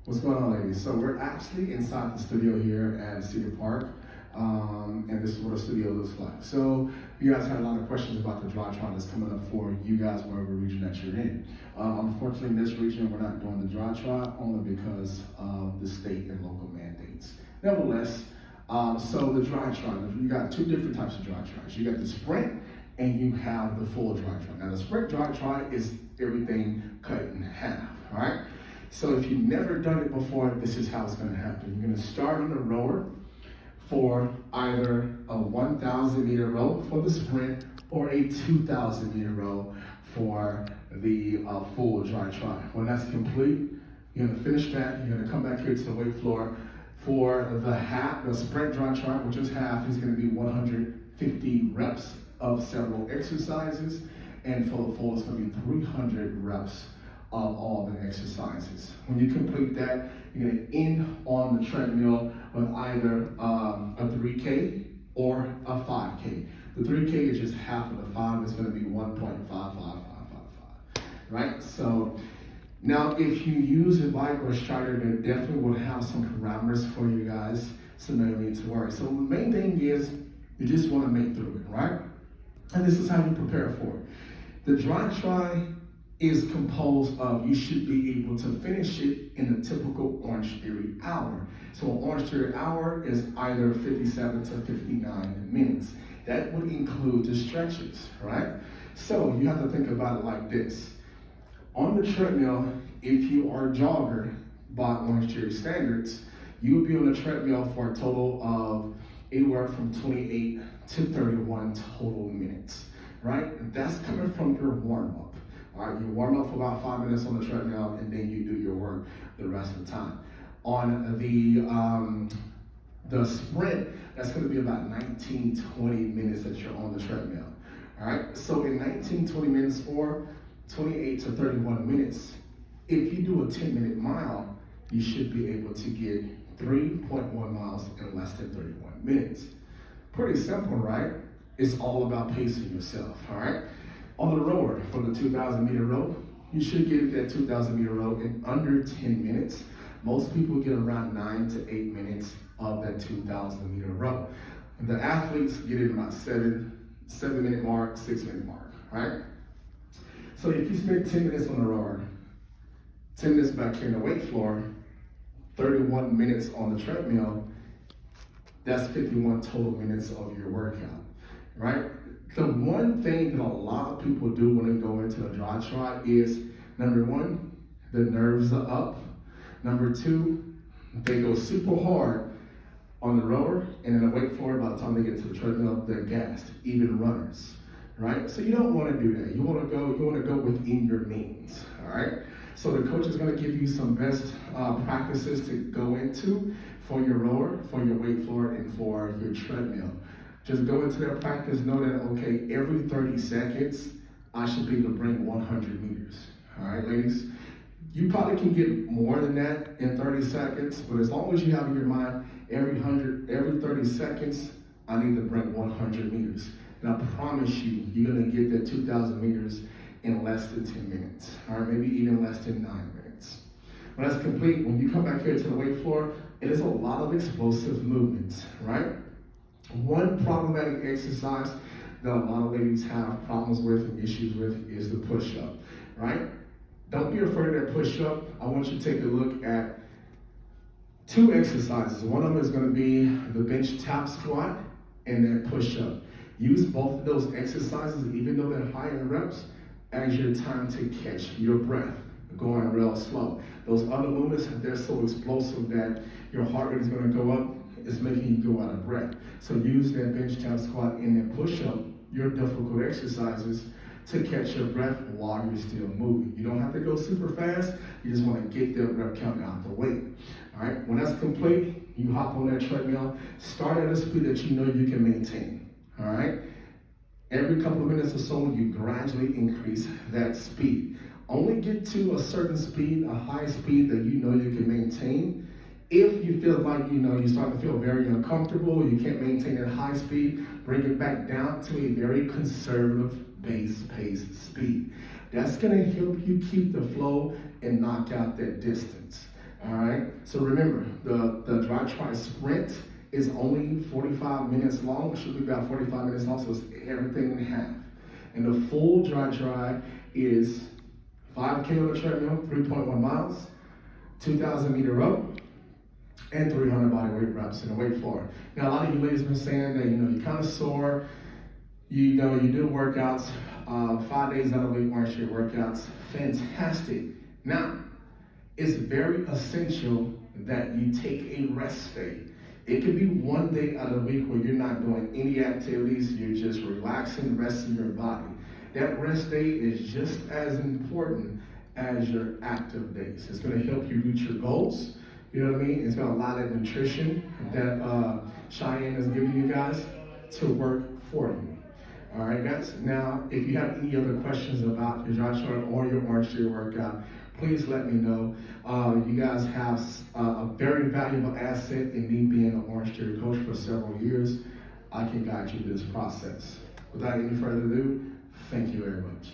What's going on, ladies? So we're actually inside the studio here at Cedar Park, and this is what a studio looks like. So you guys had a lot of questions about the Dri Tri that's coming up for you guys, wherever region that you're in. Unfortunately, in this region, we're not doing the Dri Tri only because of the state and local mandates. Nevertheless, so the Dri Tri, you got two different types of Dri Tris. You got the Sprint and you have the full Dri Tri. Now the Sprint Dri Tri is everything cut in half, all right? So if you've never done it before, this is how it's gonna happen. You're gonna start on the rower for either a 1,000 meter row for the sprint or a 2,000 meter row for the full Dri Tri. When that's complete, you're gonna finish that. You're gonna come back here to the weight floor for the half, the sprint Dri Tri, which is half, is gonna be 150 reps of several exercises. And for the full, it's gonna be 300 reps of all the exercises. When you complete that, you're gonna end on the treadmill with either a 3K or a 5K. The 3K is just half of the 5, it's gonna be 1.55555, right? So now if you use a bike or a strider, they definitely will have some parameters for you guys, so no need to worry. So the main thing is, you just wanna make through it, right? And this is how you prepare for it. The Dri Tri is composed of, you should be able to finish it in a typical Orange Theory hour. So an Orange Theory hour is either 57 to 59 minutes. That would include the stretches, right? So you have to think about it like this. On the treadmill, if you are a jogger by Orange Theory standards, you would be on the treadmill for a total of anywhere from 28 to 31 total minutes, right? That's coming from your warm-up. All right, you warm up for about 5 minutes on the treadmill, and then you do your work the rest of the time. On the sprint, that's going to be about 19, 20 minutes that you're on the treadmill. All right, so in 19, 20 minutes or 28 to 31 minutes, if you do a 10-minute mile, you should be able to get 3.1 miles in less than 31 minutes. Pretty simple, right? It's all about pacing yourself, all right? On the rower, for the 2,000 meter row, you should get that 2,000 meter row in under 10 minutes. Most people get around 9 to 8 minutes of that 2,000 meter row. The athletes get it about 7-minute mark, 6-minute mark, right? So if you spend 10 minutes on the rower, 10 minutes back here in the weight floor, 31 minutes on the treadmill, that's 51 total minutes of your workout, right? The one thing that a lot of people do when they go into the Dri Tri is, number one, the nerves are up. Number two, they go super hard on the rower, and in the weight floor, by the time they get to the treadmill, they're gassed, even runners, right? So you don't want to do that. You want to go within your means, all right? So the coach is going to give you some best practices to go into for your rower, for your weight floor, and for your treadmill. Just go into their practice, know that, okay, every 30 seconds, I should be able to bring 100 meters. All right, ladies? You probably can get more than that in 30 seconds, but as long as you have in your mind, every 30 seconds, I need to bring 100 meters. And I promise you, you're gonna get that 2,000 meters in less than 10 minutes, all right, maybe even less than 9 minutes. When that's complete, when you come back here to the weight floor, it is a lot of explosive movements, right? One problematic exercise that a lot of ladies have problems with and issues with is the push-up, right? Don't be afraid of that push-up. I want you to take a look at two exercises. One of them is going to be the bench tap squat and then push-up. Use both of those exercises, even though they're higher reps, as your time to catch your breath, going real slow. Those other movements, they're so explosive that your heart rate is going to go up. It's making you go out of breath. So use that bench tap squat and then push-up, your difficult exercises, to catch your breath while you're still moving. You don't have to go super fast. You just want to get that rep count out the way. All right, when that's complete, you hop on that treadmill, start at a speed that you know you can maintain. All right, every couple of minutes or so, you gradually increase that speed. Only get to a certain speed, a high speed that you know you can maintain. If you feel like, you're starting to feel very uncomfortable, you can't maintain that high speed, bring it back down to a very conservative base pace speed. That's gonna help you keep the flow and knock out that distance. All right. So remember, the Dri Tri sprint is only 45 minutes long. It should be about 45 minutes long, so it's everything in half. And the full Dri Tri is 5K on the treadmill, 3.1 miles, 2,000-meter row, and 300 body weight reps in the weight floor. Now, a lot of you ladies have been saying that, you're kind of sore. You do workouts 5 days out of the week, martial workouts. Fantastic. Now, it's very essential that you take a rest day. It could be 1 day out of the week where you're not doing any activities, you're just relaxing, resting your body. That rest day is just as important as your active days. It's going to help you reach your goals. You know what I mean? It's going to allow that nutrition that Cheyenne is giving you guys to work for you. All right, guys. Now, if you have any other questions about your Dri Tri or your Orange Theory workout, please let me know. You guys have a very valuable asset in me being an Orange Theory coach for several years. I can guide you through this process. Without any further ado, thank you very much.